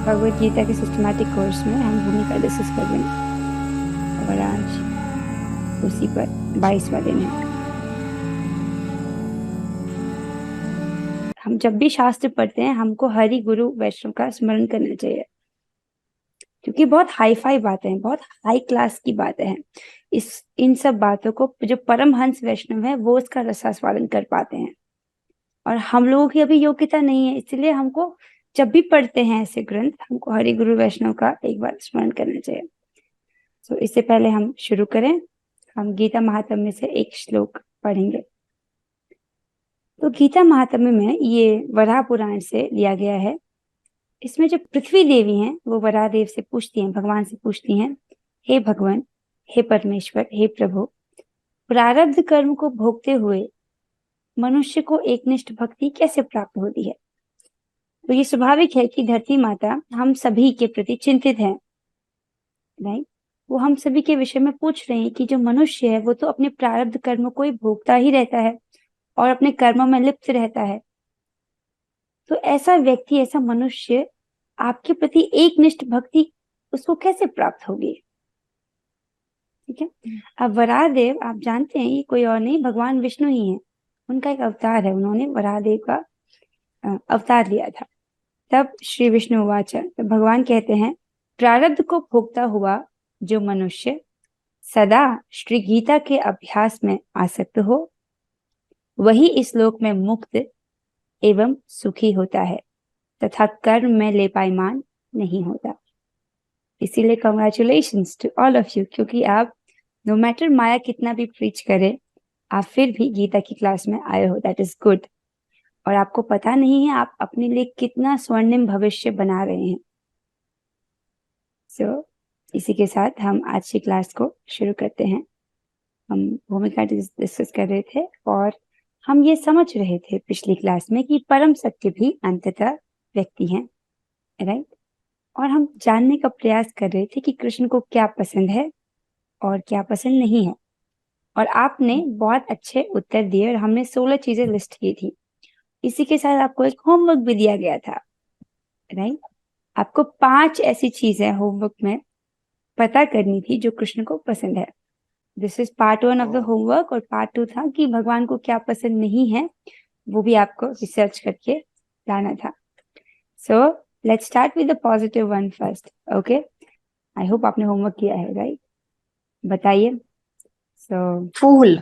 भगवत गीता के systematic course में हम भूमिका डिस्कस कर रहे हैं और आज उसी पर 22वां दिन है। हम जब भी शास्त्र पढ़ते हैं हमको हरि गुरु वैष्णव का स्मरण करना चाहिए, क्योंकि बहुत हाई फाई बातें हैं, बहुत हाई क्लास की बातें हैं। इन सब बातों को जो परमहंस वैष्णव है वो उसका रसास्वादन कर पाते हैं, और हम लोगों की अभी योग्यता नहीं है। इसलिए हमको जब भी पढ़ते हैं ऐसे ग्रंथ, हमको हरि गुरु वैष्णव का एक बार स्मरण करना चाहिए। तो इससे पहले हम शुरू करें, हम गीता महात्म्य से एक श्लोक पढ़ेंगे। तो गीता महात्म्य में ये वराह पुराण से लिया गया है। इसमें जो पृथ्वी देवी हैं वो वराह देव से पूछती हैं, भगवान से पूछती हैं, हे भगवान, हे परमेश्वर, हे प्रभु, प्रारब्ध कर्म को भोगते हुए मनुष्य को एकनिष्ठ भक्ति कैसे प्राप्त होती है। तो ये स्वाभाविक है कि धरती माता हम सभी के प्रति चिंतित है, राइट। वो हम सभी के विषय में पूछ रहे हैं कि जो मनुष्य है वो तो अपने प्रारब्ध कर्म को ही भोगता ही रहता है और अपने कर्मों में लिप्त रहता है। तो ऐसा व्यक्ति, ऐसा मनुष्य आपके प्रति एकनिष्ठ भक्ति उसको कैसे प्राप्त होगी। ठीक है। अब वराह देव, आप जानते हैं, ये कोई और नहीं, भगवान विष्णु ही है। उनका एक अवतार है, उन्होंने वराह देव का अवतार लिया था। तब श्री विष्णु वाचा, तब भगवान कहते हैं, प्रारब्ध को भोगता हुआ जो मनुष्य सदा श्री गीता के अभ्यास में आसक्त हो वही इस लोक में मुक्त एवं सुखी होता है तथा कर्म में लेपायमान नहीं होता। इसीलिए congratulations to all of you, क्योंकि आप नो मैटर माया कितना भी प्रीच करे, आप फिर भी गीता की क्लास में आए हो। That is good. और आपको पता नहीं है आप अपने लिए कितना स्वर्णिम भविष्य बना रहे हैं। सो इसी के साथ हम आज की क्लास को शुरू करते हैं। हम भूमिका डिस्कस कर रहे थे और हम ये समझ रहे थे पिछली क्लास में कि परम सत्य भी अंततः व्यक्ति हैं, राइट। और हम जानने का प्रयास कर रहे थे कि कृष्ण को क्या पसंद है और क्या पसंद नहीं है। और आपने बहुत अच्छे उत्तर दिए और हमने 16 चीजें लिस्ट की थी। इसी के साथ आपको एक होमवर्क भी दिया गया था, राइट। आपको 5 ऐसी चीजें होमवर्क में पता करनी थी जो कृष्ण को पसंद है। This is part 1 of the homework. और पार्ट 2 था कि भगवान को क्या पसंद नहीं है, वो भी आपको रिसर्च करके लाना था। So let's start with the positive one first. Okay, I hope आपने होमवर्क किया है, राइट। बताइए। सो फूल।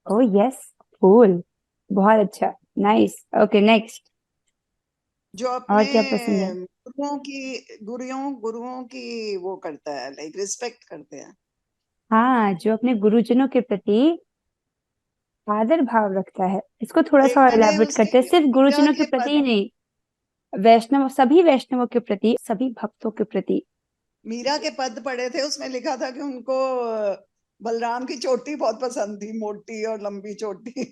ओ यस, फूल, बहुत अच्छा, नाइस। Okay, next. जो और अपने क्या पसंद है। गुरुओं की वो करता है, लाइक रिस्पेक्ट करते हैं। हाँ, जो अपने गुरुजनों के प्रति आदर भाव रखता है। इसको थोड़ा एक सा और मैंने इलैबोरेट करते हैं, उसके सिर्फ मीरा गुरुजनों के के प्रति पद ही नहीं, वैष्णव, सभी वैष्णवों के प्रति, सभी भक्तों के प्रति। मीरा के पद पढ़े थे, उसमें लिखा था कि उनको बलराम की चोटी बहुत पसंद थी, मोटी और लंबी चोटी।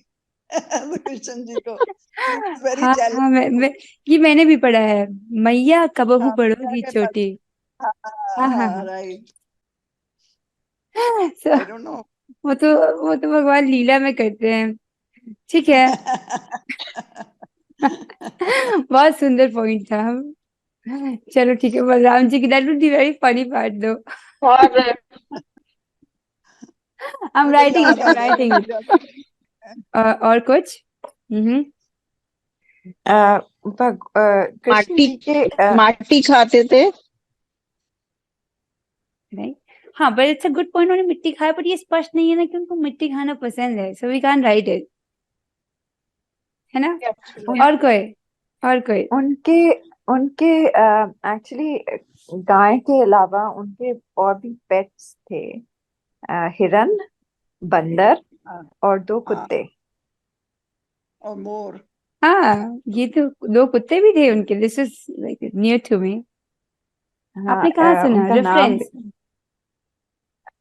कृष्ण जी को वेरी हाँ जेलस। हाँ, ये मैंने भी पढ़ा है, मैया कबहू हाँ, मीरा पढ़ोगी के पद। छोटी। हाँ हाँ हाँ हाँ, हाँ। Right. So, I don't know. वो तो भगवान लीला में करते हैं, ठीक है। बहुत सुंदर पॉइंट था। हम चलो ठीक है, बलराम जी की that would be very funny part दो। और आई एम मुझे राइटिंग इट, याद आई आ एम गया राइटिंग इट। मीरा का। और कुछ। हम्म। माटी कृष्ण जी के माटी खाते थे। राइट। हाँ, but it's a good point, उन्होंने मिट्टी खाया, बट ये स्पष्ट नहीं है ना कि उनको मिट्टी खाना पसंद है, so we can't write it, है ना। उन, और कोई, और कोई। उनके उनके एक्चुअली गाय के अलावा उनके और भी पेट्स थे, हिरन, बंदर हाँ और 2 हाँ, कुत्ते। और मोर। हाँ, ये तो 2 कुत्ते भी थे उनके। This is like near to me. हाँ, आपने कहाँ सुना उनका नाम, रेफरेंस।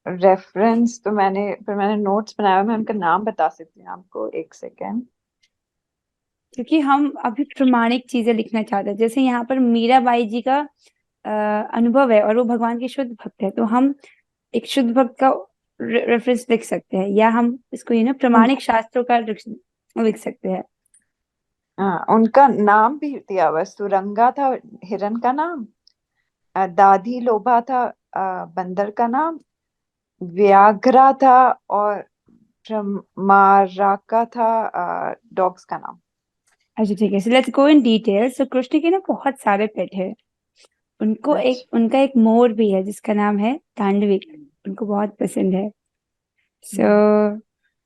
रेफरेंस तो मैंने नोट्स बनाया हुआ, मैं उनका नाम बता सकती हूँ आपको, एक सेकेंड। क्योंकि हम अभी प्रमाणिक चीजें लिखना चाहते हैं, जैसे यहाँ पर मीराबाई जी का अनुभव है और वो भगवान के शुद्ध भक्त है, तो हम एक शुद्ध भक्त का रेफरेंस लिख सकते हैं, या हम इसको प्रमाणिक शास्त्रों का लिख सकते हैं। हाँ, उनका नाम भी दिया हुआ है। सुरंगा था हिरन का नाम, दाधी लोभा था बंदर का नाम, व्याघ्रा था, और ब्रह्माराका था डॉग्स का नाम। अच्छा ठीक है, so let's go in detail. So Krishna के ना बहुत सारे पेट है। अच्छा। उनका एक मोर भी है जिसका नाम है तांडवी, उनको बहुत पसंद है। सो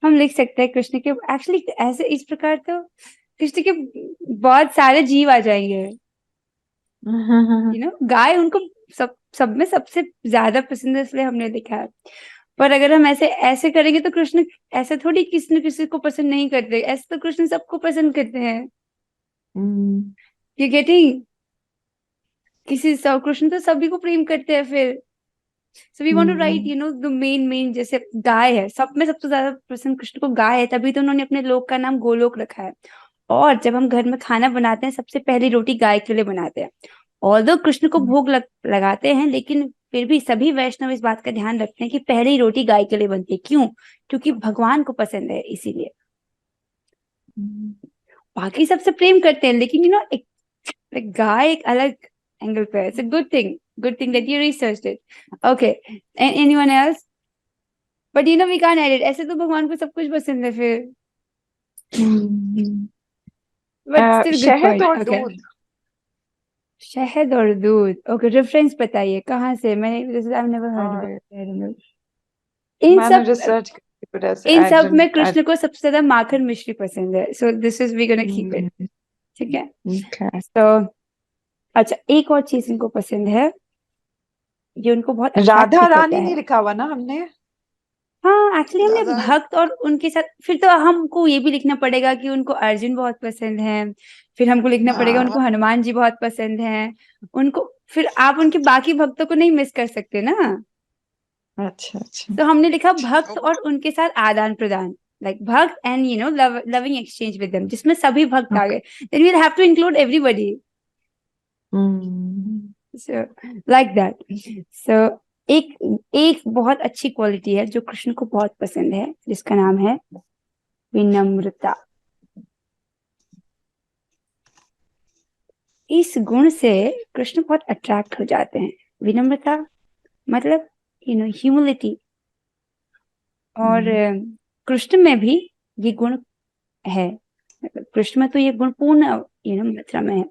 हम लिख सकते हैं कृष्ण के, एक्चुअली ऐसे इस प्रकार तो कृष्ण के बहुत सारे जीव आ जाएंगे। गाय उनको सब में सबसे ज्यादा पसंद है, इसलिए हमने लिखा है। पर अगर हम ऐसे ऐसे करेंगे तो कृष्ण ऐसे थोड़ी किसी न किसी को पसंद नहीं करते, ऐसे तो कृष्ण सबको पसंद करते हैं। हम्म, यू गेटिंग? किसी सब कृष्ण तो सभी को प्रेम करते हैं फिर। So we want to write the main जैसे गाय है, सब में सबसे ज्यादा पसंद कृष्ण को गाय है, तभी तो उन्होंने अपने लोक का नाम गोलोक रखा है। और जब हम घर में खाना बनाते हैं सबसे पहली रोटी गाय के लिए बनाते हैं। ऑल्दो कृष्ण को भोग लगाते हैं, लेकिन फिर भी सभी वैष्णव इस बात का ध्यान रखते हैं कि पहली रोटी गाय के लिए बनती है। क्यों? क्योंकि भगवान को पसंद है, इसीलिए। बाकी सबसे प्रेम करते हैं, लेकिन एक गाय एक अलग एंगल पे है। It's a good thing that you researched it. Okay, anyone else? But we can't edit, ऐसे तो भगवान को सब कुछ पसंद है फिर। बट स्टिल गुड शहद पॉइंट। और ओके, दूध। शहद और दूध। ओके, रेफरेंस बताइए कहाँ से? मैंने आई नेवर और हर्ड। इन मैंने सब रिसर्च की वजह से इन आई सब में डिडंट आई कृष्ण को सबसे ज्यादा माखन मिश्री पसंद है, so this is we gonna keep it. ठीक है। ओके। तो अच्छा, एक और चीज इनको पसंद है, ये उनको बहुत अट्रैक्ट राधा भी करता रानी है। नहीं लिखा हुआ ना हमने? हाँ, एक्चुअली हमने राधा भक्त और उनके साथ, फिर तो हमको ये भी लिखना पड़ेगा कि उनको अर्जुन बहुत पसंद है। फिर हमको लिखना पड़ेगा हाँ उनको हनुमान जी बहुत पसंद है। उनको फिर आप उनके बाकी भक्तों को नहीं मिस कर सकते ना। अच्छा अच्छा। तो हमने लिखा भक्त वो- और उनके साथ आदान प्रदान, लाइक भक्त and loving exchange with them, जिसमें सभी भक्त आ ओके। गए। Then we'll have to include everybody, so like that. So एक एक बहुत अच्छी क्वालिटी है जो कृष्ण को बहुत पसंद है, जिसका नाम है विनम्रता। इस गुण से कृष्ण बहुत अट्रैक्ट हो जाते हैं। विनम्रता मतलब ह्यूमिलिटी। और कृष्ण में भी ये गुण है, मतलब कृष्ण में तो ये गुण पूर्ण मात्रा में है।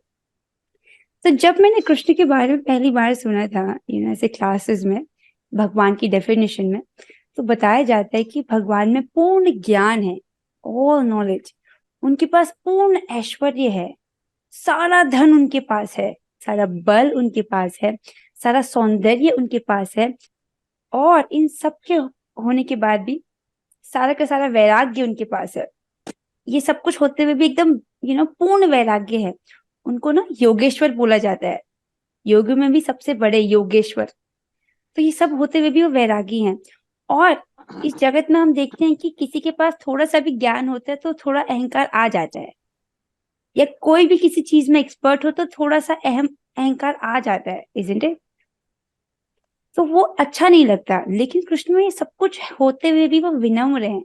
तो जब मैंने कृष्ण के बारे में पहली बार सुना था ऐसे क्लासेस में, भगवान की डेफिनेशन में, तो बताया जाता है कि भगवान में पूर्ण ज्ञान है, ऑल नॉलेज। उनके पास पूर्ण ऐश्वर्य है, सारा धन उनके पास है, सारा बल उनके पास है, सारा सौंदर्य उनके पास है। और इन सब के होने के बाद भी सारा का सारा वैराग्य उनके पास है। ये सब कुछ होते हुए भी एकदम पूर्ण वैराग्य है। उनको ना योगेश्वर बोला जाता है, योग में भी सबसे बड़े योगेश्वर। तो ये सब होते हुए भी वो वैरागी हैं। और इस जगत में हम देखते हैं कि किसी के पास थोड़ा सा भी ज्ञान होता है तो थोड़ा अहंकार आ जाता है, या कोई भी किसी चीज में एक्सपर्ट हो तो थोड़ा सा अहंकार आ जाता है, इजंट इट? तो वो अच्छा नहीं लगता। लेकिन कृष्ण में ये सब कुछ होते हुए भी वो विनम्र हैं।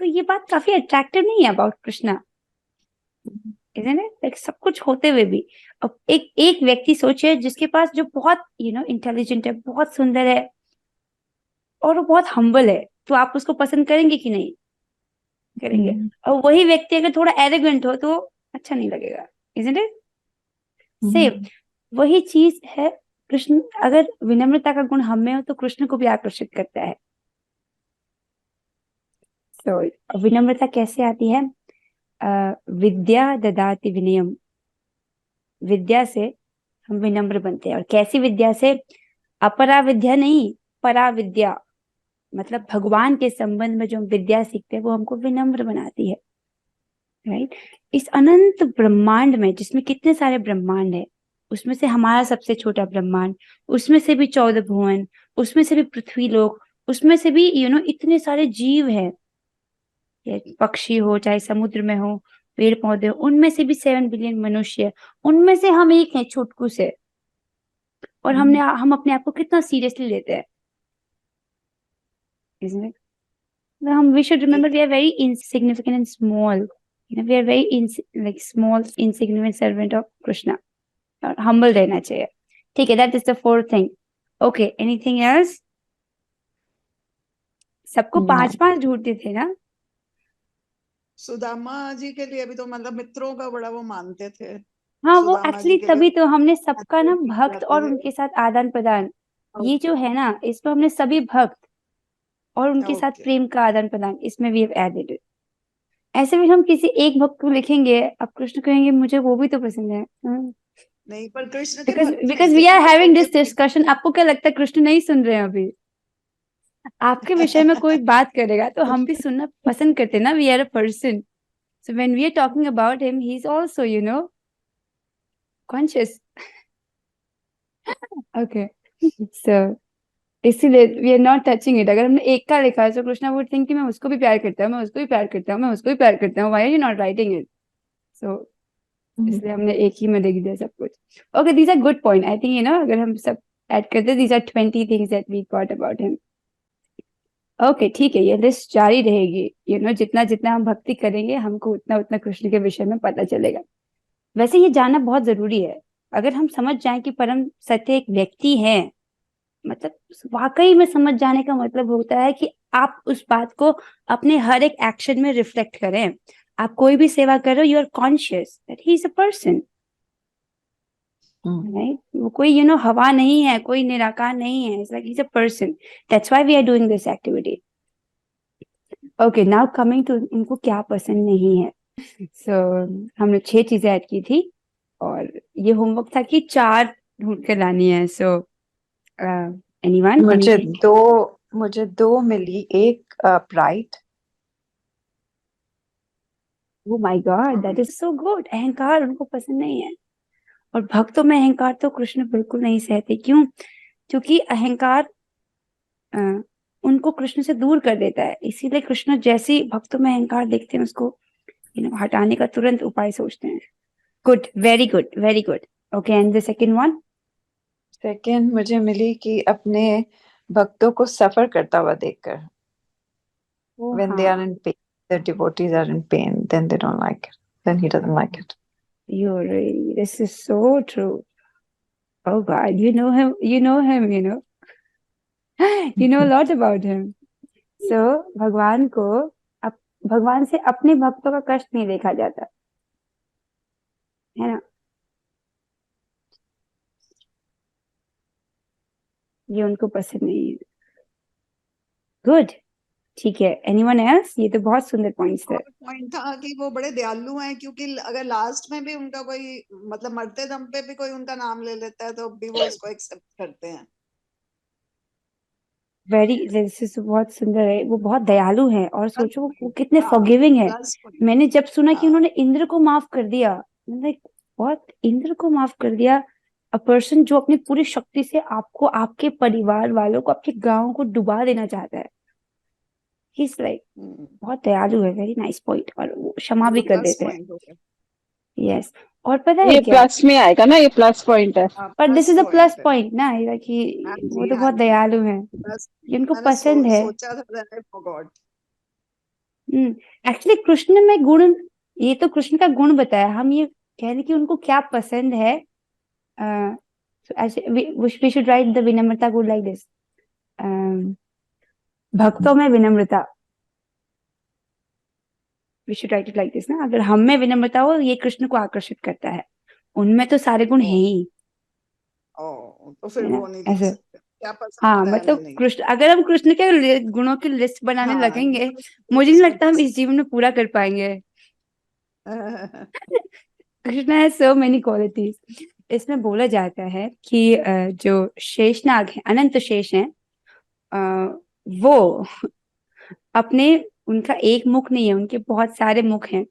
तो ये बात काफी अट्रैक्टिव नहीं है about Krishna, isn't it? Like सब कुछ होते हुए भी। अब एक एक व्यक्ति सोचे जिसके पास जो बहुत इंटेलिजेंट है, बहुत सुंदर है, और वो बहुत हम्बल है, तो आप उसको पसंद करेंगे कि नहीं करेंगे? और वही व्यक्ति अगर थोड़ा एरोगेंट हो तो अच्छा नहीं लगेगा, इजंट इट? सेम वही चीज है। कृष्ण, अगर विनम्रता का गुण हम में हो तो कृष्ण को भी आकर्षित करता है। तो विनम्रता कैसे आती है? विद्या ददाति विनयम। विद्या से हम विनम्र बनते हैं। और कैसी विद्या से? अपरा विद्या नहीं, परा विद्या। मतलब भगवान के संबंध में जो हम विद्या सीखते हैं वो हमको विनम्र बनाती है, राइट? इस अनंत ब्रह्मांड में, जिसमें कितने सारे ब्रह्मांड है, उसमें से हमारा सबसे छोटा ब्रह्मांड, उसमें से भी 14 भुवन, उसमें से भी पृथ्वी लोक, उसमें से भी इतने सारे जीव है, पक्षी हो चाहे समुद्र में हो, पेड़ पौधे हो, उनमें से भी 7 बिलियन मनुष्य, उनमें से हम एक हैं छुटकू से। और हम अपने आप को कितना सीरियसली लेते हैं, isn't it? we should remember we are very insignificant and small. We are very like small, insignificant servant of Krishna. और humble रहना चाहिए. ठीक है, that is the fourth thing. Okay, anything else? सबको No. 5-5 ढूंढते थे ना? सुदामा जी के लिए भी तो मतलब मित्रों का बड़ा वो मानते थे। हाँ, वो सुदामा एक्चुअली जी के लिए तभी तो हमने सबका ना अच्छे मिल भक्त और जाते थे। उनके साथ आदान प्रदान, ये जो है ना, इसमें हमने सभी भक्त और उनके साथ ओके। प्रेम का आदान प्रदान, इसमें वी हैव एडेड इट. ऐसे भी हम किसी एक भक्त को लिखेंगे, अब कृष्ण कहेंगे मुझे वो भी तो पसंद है. नहीं, पर कृष्ण के बिकॉज भक्त नहीं बिकॉज थे वी ना, आर वो हैविंग छोटे दिस डिस्कशन. आपको क्या लगता है कृष्ण नहीं सुन रहे हैं अभी? आपके विषय में कोई बात करेगा तो हम भी सुनना पसंद करते हैं ना. We are a person, so when we are talking about him, he's also, conscious. Okay, so इसीलिए we are not touching it. अगर हमने एक का लिखा है तो कृष्णा वुड थिंक कि मैं उसको भी प्यार करता हूँ, मैं उसको भी प्यार करता हूँ, मैं उसको भी प्यार करता हूँ. Why are you not writing it? So इसलिए हमने एक ही में लिख दिया सब कुछ. Okay, these are good point. I think अगर हम सब ऐड करते, these are 20 things that we got about him. Okay, ठीक है, ये लिस्ट जारी रहेगी. जितना जितना हम भक्ति करेंगे हमको उतना उतना कृष्ण के विषय में पता चलेगा. वैसे ये जानना बहुत जरूरी है. अगर हम समझ जाएं कि परम सत्य एक व्यक्ति है, मतलब वाकई में समझ जाने का मतलब होता है कि आप उस बात को अपने हर एक एक्शन में रिफ्लेक्ट करें. आप कोई भी सेवा कर रहे हो, you are conscious that he is a person, right? वो कोई हवा नहीं है, कोई निराकार नहीं है. It's like he is a person. That's why we are doing this activity. Okay, now coming to उनको क्या पसंद नहीं है. सो हमने 6 चीजें ऐड की थी और ये होमवर्क था कि 4 ढूंढ कर लानी है. So anyone? मुझे दो मिली. एक pride. Oh my God, that is so good. अहंकार उनको पसंद नहीं है. और भक्तों में अहंकार तो कृष्ण बिल्कुल नहीं सहते. क्यों? क्योंकि अहंकार उनको कृष्ण से दूर कर देता है. इसीलिए कृष्ण जैसे ही भक्तों में अहंकार देखते हैं, उसको हटाने का तुरंत उपाय सोचते हैं. Good, very good, very good. Okay, and the second one? Second मुझे मिली कि अपने भक्तों को सफर करता हुआ देखकर. When they are in pain, the devotees are in pain, then they don't like it. Then he doesn't like it. This is so true. Oh God, you know him, you know a lot about him. So भगवान से अपने भक्तों का कष्ट नहीं देखा जाता है ना. ये उनको पसंद नहीं है. गुड, ठीक है. Anyone else? ये तो बहुत सुंदर पॉइंट्स थे. पॉइंट था कि वो बड़े दयालु हैं, क्योंकि अगर लास्ट में भी उनका कोई मतलब मरते दम पे भी कोई उनका नाम ले लेता है तो भी वो उसको एक्सेप्ट करते हैं. बहुत सुंदर है. वो बहुत दयालु है. और सोचो वो कितने हाँ, फॉरगिविंग है. Plus point. मैंने जब सुना कि हाँ. उन्होंने इंद्र को माफ कर दिया, मतलब बहुत, इंद्र को माफ कर दिया. अ पर्सन जो अपनी पूरी शक्ति से आपको, आपके परिवार वालों को, आपके गांव को डुबा देना चाहता है. ही इज लाइक बहुत दयालु है. Very nice point. और वो क्षमा भी कर प्लस देते हैं. पॉइंट हो गया. यस. और पता है ये क्या, प्लस में आएगा ना, ये प्लस पॉइंट है. हाँ, पर this plus is a plus point है. पॉइंट ना, कि हाँ वो जी, तो हाँ बहुत जी. दयालु है, बस ये उनको मैंने पसंद है. सोचा था that I forgot. Actually Krishna में गुण, ये तो कृष्ण का गुण बताया. हम ये कह रहे कि उनको क्या पसंद है. वी शुड राइट द विनम्रता गुण लाइक दिस. भक्तों में विनम्रता, we should write it like this ना. अगर हम में विनम्रता हो, ये कृष्ण को आकर्षित करता है. उनमें तो सारे गुण है ही, तो फिर है ना, वो नहीं लिख ऐसे. सकते. क्या पसंद हाँ, है मतलब नहीं. कृष्ण, अगर हम कृष्ण के गुणों की लिस्ट बनाने हाँ, लगेंगे, मुझे नहीं लगता हम इस जीवन में पूरा कर पाएंगे. Krishna has so many qualities. इसमें बोला जाता है कि जो शेषनाग है, अनंत शेष हैं, वो अपने, उनका एक मुख नहीं है, उनके बहुत सारे मुख हैं.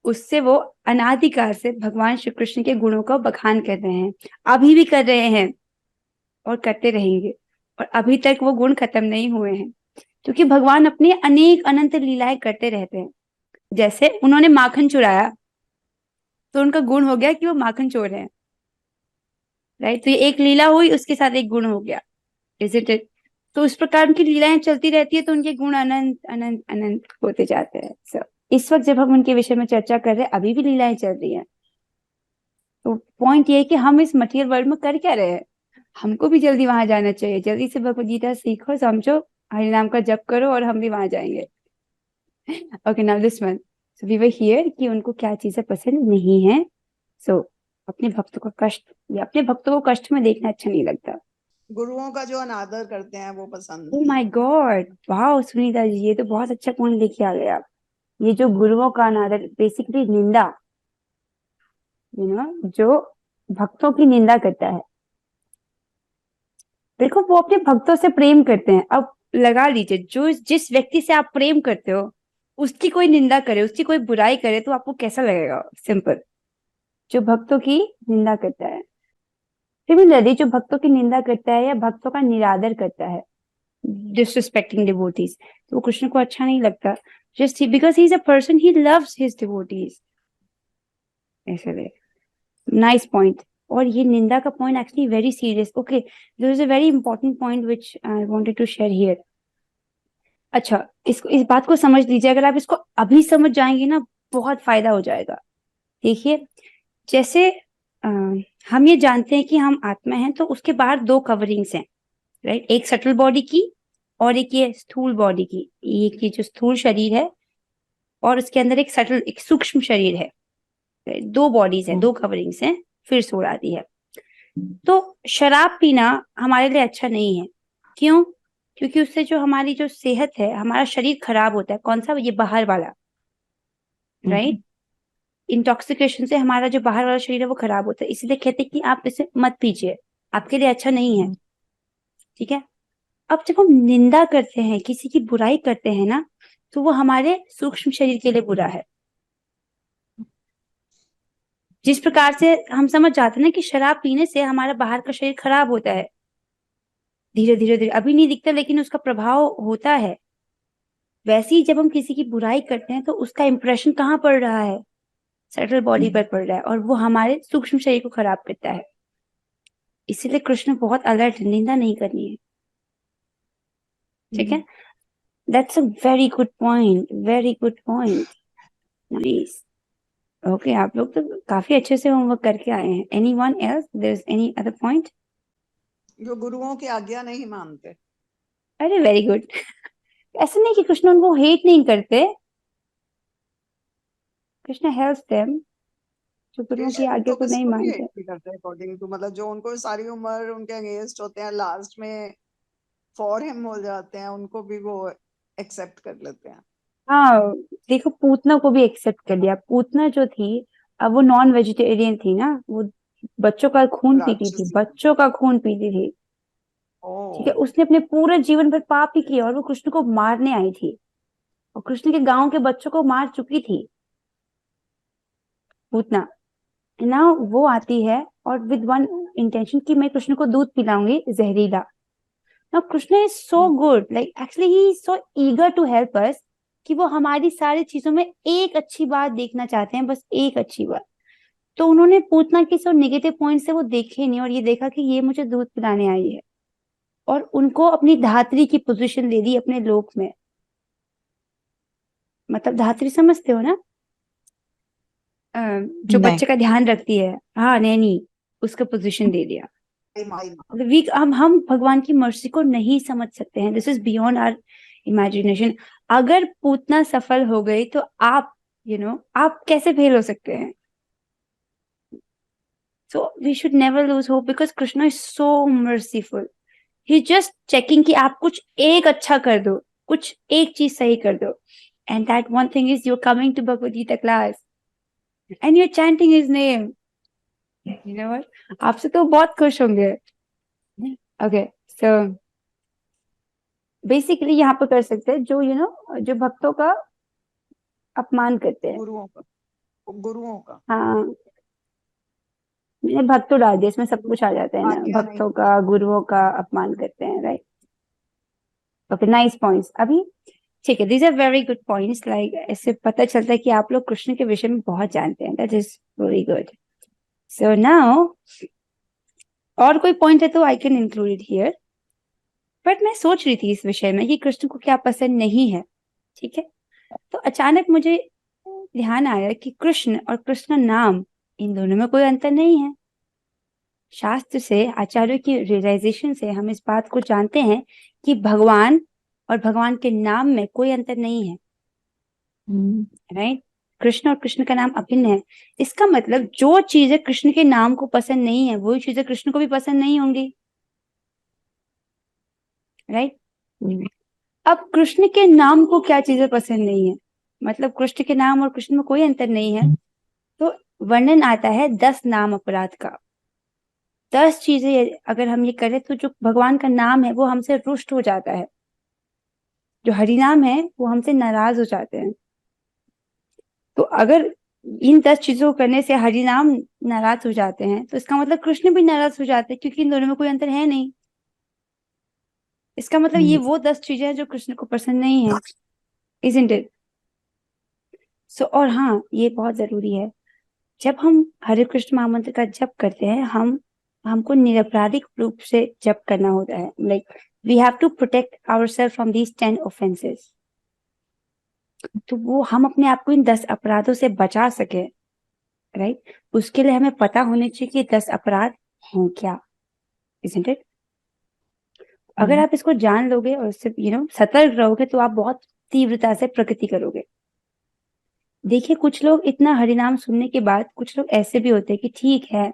उससे वो अनादिकाल से भगवान श्री कृष्ण के गुणों का बखान कर रहे हैं. अभी भी कर रहे हैं और करते रहेंगे. और अभी तक वो गुण खत्म नहीं हुए हैं, क्योंकि भगवान अपनी अनेक अनंत लीलाएं करते रहते हैं. जैसे उन्होंने माखन चुराया तो उनका गुण हो गया कि वो माखन चोर है, राइट? तो ये एक लीला हुई, उसके साथ एक गुण हो गया. Is it? तो इस प्रकार उनकी लीलाएं चलती रहती है, तो उनके गुण अनंत अनंत अनंत होते जाते हैं। So, इस वक्त जब हम उनके विषय में चर्चा कर रहे हैं, अभी भी लीलाएं चल रही हैं। तो पॉइंट ये है कि हम इस मटेरियल वर्ल्ड में कर क्या रहे हैं। हमको भी जल्दी वहां जाना चाहिए, जल्दी से भगवद गीता सीखो, समझो, हरि नाम का जप करो, और हम भी वहां जाएंगे। Okay, now this one. So we were here कि उनको क्या चीजें पसंद नहीं है। सो अपने भक्तों का कष्ट, या अपने भक्तों को कष्ट में देखना अच्छा नहीं लगता। गुरुओं का जो अनादर करते हैं वो पसंद ओ नहीं माय है। गॉड, वाह सुनीता जी, ये तो बहुत अच्छा पॉइंट लेके आ गए आप। ये जो गुरुओं का अनादर, बेसिकली निंदा, जो भक्तों की निंदा करता है। देखो, वो अपने भक्तों से प्रेम करते हैं। अब लगा लीजिए, जो जिस व्यक्ति से आप प्रेम करते हो, उसकी कोई निंदा करे, उसकी कोई बुराई करे, तो आपको कैसा लगेगा? सिंपल, जो भक्तों की निंदा करता है। सिमिलरली, जो भक्तों की निंदा करता है या भक्तों का निरादर करता है, disrespecting devotees, तो वो कृष्ण को अच्छा नहीं लगता। Just because he's a person, he loves his devotees. इसलिए नाइस पॉइंट। और ये निंदा का point actually very serious. Okay, there is a very important point which I wanted to share here. अच्छा, इस बात को समझ लीजिए, अगर आप इसको अभी समझ जाएंगे ना, बहुत फायदा हो जाएगा। देखिए, जैसे हम ये जानते हैं कि हम आत्मा हैं, तो उसके बाहर दो कवरिंग्स हैं, राइट? एक सटल बॉडी की और एक ये स्थूल बॉडी की। एक ये जो स्थूल शरीर है, और उसके अंदर एक सटल, एक सूक्ष्म शरीर है। दो बॉडीज हैं, दो कवरिंग्स हैं, फिर सोल आती है। तो शराब पीना हमारे लिए अच्छा नहीं है। क्यों? क्योंकि उससे जो हमारी जो सेहत है, हमारा शरीर खराब होता है। कौन सा? ये बाहर वाला, राइट? इंटॉक्सिकेशन से हमारा जो बाहर वाला शरीर है वो खराब होता है। इसलिए कहते हैं कि आप इसे मत पीजिए, आपके लिए अच्छा नहीं है। ठीक है। अब जब हम निंदा करते हैं, किसी की बुराई करते हैं ना, तो वो हमारे सूक्ष्म शरीर के लिए बुरा है। जिस प्रकार से हम समझ जाते हैं ना कि शराब पीने से हमारा बाहर का शरीर खराब होता है, धीरे धीरे धीरे, अभी नहीं दिखता लेकिन उसका प्रभाव होता है। वैसे ही जब हम किसी की बुराई करते हैं, तो उसका इंप्रेशन कहाँ पड़ रहा है? सटल बॉडी पर पड़ रहा है, और वो हमारे सूक्ष्म शरीर को खराब करता है। इसीलिए कृष्ण बहुत अलर्ट, निंदा नहीं करनी है। ठीक है। That's a very good point, very good point, nice. Okay, आप लोग तो काफी अच्छे से होमवर्क करके आए हैं। Anyone else? There is any other point? जो गुरुओं की आज्ञा नहीं मानते। अरे वेरी गुड। ऐसा नहीं कि कृष्ण उनको हेट नहीं करते, कृष्ण हेल्प्स देम, जो गुरुओं की कृष्ण आज्ञा तो को नहीं किसी को भी मानते। हेट नहीं करते अकॉर्डिंग टू, मतलब जो उनको सारी उम्र उनके अगेंस्ट होते हैं, लास्ट में फॉर हिम हो जाते हैं, उनको भी वो एक्सेप्ट कर लेते हैं। हाँ, देखो, पूतना को भी एक्सेप्ट कर लिया। पूतना जो थी, अब वो नॉन वेजिटेरियन थी ना, वो बच्चों का खून पीती थी, राक्षसी। बच्चों का खून पीती थी। ओ। ठीक है, उसने अपने पूरे जीवन भर पाप ही किया, और वो कृष्ण को मारने आई थी, और कृष्ण के गांव के बच्चों को मार चुकी थी पूतना। ना वो आती है और विद वन इंटेंशन कि मैं कृष्ण को दूध पिलाऊंगी जहरीला। ना Krishna is so good, like actually he is so eager to help us, कि वो हमारी सारी चीजों में एक अच्छी बात देखना चाहते हैं, बस एक अच्छी बात। तो उन्होंने पूतना की सब नेगेटिव पॉइंट से वो देखे नहीं, और ये देखा कि ये मुझे दूध पिलाने आई है, और उनको अपनी धात्री की पोजीशन दे दी अपने लोक में। मतलब धात्री समझते हो ना? जो नहीं। बच्चे का ध्यान रखती है, हाँ, नैनी, उसका पोजीशन दे दिया। माई माँ। वी हम भगवान की मर्जी को नहीं समझ सकते हैं, this is beyond our imagination. अगर पूतना सफल हो गई, तो आप आप कैसे फेल हो सकते हैं? So we should never lose hope, because Krishna is so merciful. He just checking कि आप कुछ एक अच्छा कर दो, कुछ एक चीज सही कर दो, and that one thing is you're coming to Bhagavad Gita class and you're chanting his name. You know what? आपसे तो बहुत खुश होंगे। ओके, सो बेसिकली यहाँ पे कर सकते हैं, जो जो भक्तों का अपमान करते हैं। गुरुओं का, गुरुओं का हाँ, मैंने भक्त तो डाल दिया, इसमें सब कुछ आ जाता है ना, आज्ञा नहीं भक्तों का, गुरुओं का अपमान करते हैं, राइट? ओके, नाइस पॉइंट्स अभी। ठीक है, these are very good points. Like, इससे पता चलता है कि आप लोग कृष्ण के विषय में बहुत जानते हैं। That is very good. So now, और कोई पॉइंट है तो I can include it here, but मैं सोच रही थी इस विषय में कि कृष्ण को क्या पसंद नहीं है, ठीक है। तो अचानक मुझे ध्यान आया कि कृष्ण और कृष्ण नाम, इन दोनों में कोई अंतर नहीं है। शास्त्र से, आचार्यों की रियलाइजेशन से हम इस बात को जानते हैं कि भगवान और भगवान के नाम में कोई अंतर नहीं है, राइट। कृष्ण और कृष्ण का नाम अभिन्न है। इसका मतलब जो चीजें कृष्ण के नाम को पसंद नहीं है वही चीजें कृष्ण को भी पसंद नहीं होंगी, राइट। अब कृष्ण के नाम को क्या चीजें पसंद नहीं है, मतलब कृष्ण के नाम और कृष्ण में कोई अंतर नहीं है, तो वर्णन आता है 10 नाम अपराध का। 10 चीजें अगर हम ये करें तो जो भगवान का नाम है वो हमसे रुष्ट हो जाता है, जो हरिनाम है वो हमसे नाराज हो जाते हैं। तो अगर इन 10 चीजों को करने से हरिनाम नाराज हो जाते हैं तो इसका मतलब कृष्ण भी नाराज हो जाते हैं, क्योंकि इन दोनों में कोई अंतर है नहीं। इसका मतलब ये वो 10 चीजें हैं जो कृष्ण को पसंद नहीं है, isn't it? सो और हाँ, ये बहुत जरूरी है, जब हम हरे कृष्ण महामंत्र का जप करते हैं हमको निरपराधिक रूप से जप करना होता है। Like we have to protect ourselves from these 10 offences. तो वो हम अपने आप को इन 10 अपराधों से बचा सके, राइट, उसके लिए हमें पता होना चाहिए कि 10 अपराध हैं क्या, isn't it? अगर आप इसको जान लोगे और इससे सतर्क रहोगे तो आप बहुत तीव्रता से प्रगति करोगे। देखिए, कुछ लोग इतना हरिनाम सुनने के बाद, कुछ लोग ऐसे भी होते हैं कि ठीक है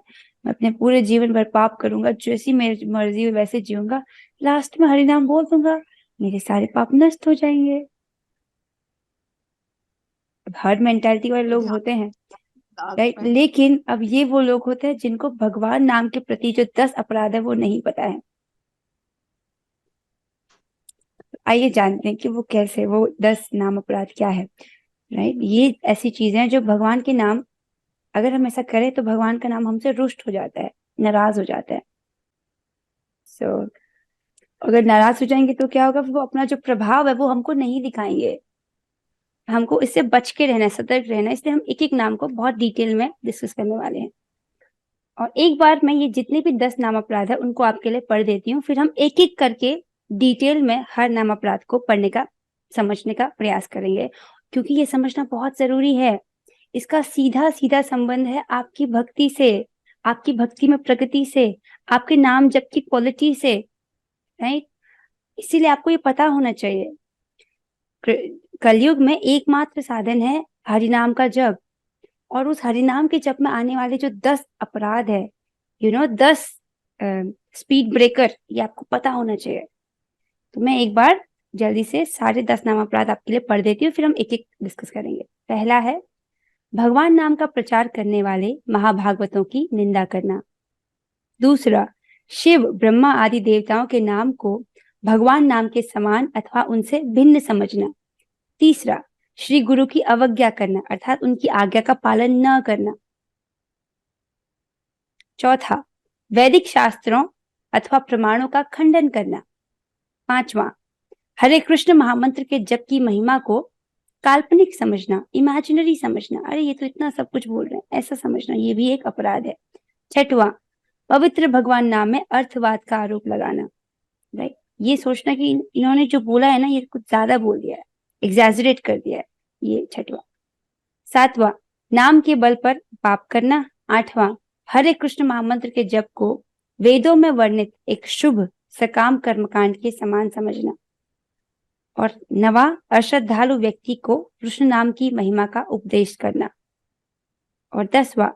मैं अपने पूरे जीवन भर पाप करूंगा, जैसी मेरी मर्जी हो वैसे जीऊंगा, लास्ट में हरिनाम बोल दूंगा, मेरे सारे पाप नष्ट हो जाएंगे। हर मेंटालिटी वाले लोग होते हैं, राइट। लेकिन अब ये वो लोग होते हैं जिनको भगवान नाम के प्रति जो 10 अपराध है वो नहीं पता है। आइए जानते हैं कि वो कैसे, वो 10 नाम अपराध क्या है, राइट। ये ऐसी चीजें हैं जो भगवान के नाम, अगर हम ऐसा करें तो भगवान का नाम हमसे रुष्ट हो जाता है, नाराज हो जाता है। सो अगर नाराज हो जाएंगे तो क्या होगा, वो अपना जो प्रभाव है वो हमको नहीं दिखाएंगे। हमको इससे बच के रहना है, सतर्क रहना है। इसलिए हम एक एक नाम को बहुत डिटेल में डिस्कस करने वाले हैं। और एक बार मैं ये जितने भी 10 नाम अपराध है उनको आपके लिए पढ़ देती हूँ, फिर हम एक एक करके डिटेल में हर नाम अपराध को पढ़ने का, समझने का प्रयास करेंगे, क्योंकि ये समझना बहुत जरूरी है। इसका सीधा सीधा संबंध है आपकी भक्ति से, आपकी भक्ति में प्रगति से, आपके नाम जप की क्वालिटी से, राइट। इसीलिए आपको ये पता होना चाहिए, कलयुग में एकमात्र साधन है हरिनाम का जप, और उस हरिनाम के जप में आने वाले जो 10 अपराध है, 10 स्पीड ब्रेकर, ये आपको पता होना चाहिए। तो मैं एक बार जल्दी से सारे 10 नाम अपराध आपके लिए पढ़ देती हूँ, फिर हम एक एक डिस्कस करेंगे। पहला है भगवान नाम का प्रचार करने वाले महाभागवतों की निंदा करना। दूसरा, शिव ब्रह्मा आदि देवताओं के नाम को भगवान नाम के समान अथवा उनसे भिन्न समझना। तीसरा, श्री गुरु की अवज्ञा करना, अर्थात उनकी आज्ञा का पालन न करना। चौथा, वैदिक शास्त्रों अथवा प्रमाणों का खंडन करना। पांचवा, हरे कृष्ण महामंत्र के जप की महिमा को काल्पनिक समझना, इमेजिनरी समझना, अरे ये तो इतना सब कुछ बोल रहे हैं ऐसा समझना, ये भी एक अपराध है। छठवां, पवित्र भगवान नाम में अर्थवाद का आरोप लगाना, राइट, ये सोचना कि इन्होंने जो बोला है ना ये कुछ ज्यादा बोल दिया है, एग्जैजरेट कर दिया है, ये छठवां। सातवां, नाम के बल पर पाप करना। आठवां, हरे कृष्ण महामंत्र के जप को वेदों में वर्णित एक शुभ सकाम कर्मकांड के समान समझना। और नवा, अश्रद्धालु व्यक्ति को कृष्ण नाम की महिमा का उपदेश करना। और 10वां,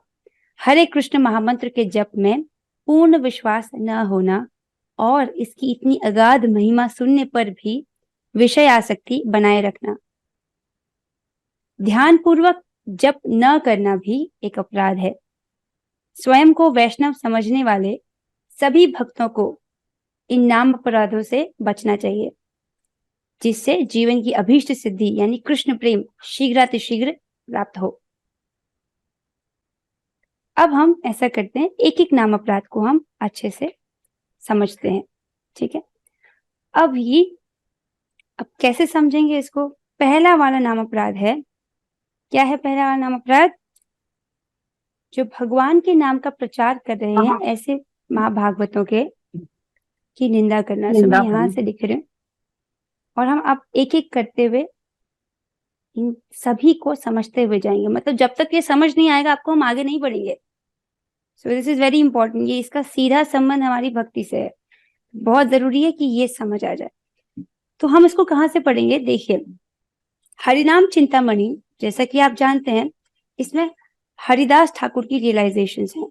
हरे कृष्ण महामंत्र के जप में पूर्ण विश्वास न होना और इसकी इतनी अगाध महिमा सुनने पर भी विषय आसक्ति बनाए रखना। ध्यान पूर्वक जप न करना भी एक अपराध है। स्वयं को वैष्णव समझने वाले सभी भक्तों को इन नाम अपराधों से बचना चाहिए, जिससे जीवन की अभीष्ट सिद्धि यानी कृष्ण प्रेम शीघ्रातिशीघ्र प्राप्त हो। अब हम ऐसा करते हैं, एक एक नाम अपराध को हम अच्छे से समझते हैं, ठीक है। अब कैसे समझेंगे इसको। पहला वाला नाम अपराध है, क्या है पहला वाला नाम अपराध? जो भगवान के नाम का प्रचार कर रहे हैं ऐसे महाभागवतों के की निंदा करना। सो निंदा मैं यहाँ करना। से लिख रही हूँ और हम अब एक एक करते हुए इन सभी को समझते हुए जाएंगे। मतलब जब तक ये समझ नहीं आएगा आपको, हम आगे नहीं बढ़ेंगे। सो दिस इज वेरी इंपॉर्टेंट। ये इसका सीधा संबंध हमारी भक्ति से है। बहुत जरूरी है कि ये समझ आ जाए। तो हम इसको कहाँ से पढ़ेंगे? देखिए, हरिनाम चिंतामणि, जैसा कि आप जानते हैं, इसमें हरिदास ठाकुर की रियलाइजेशंस हैं।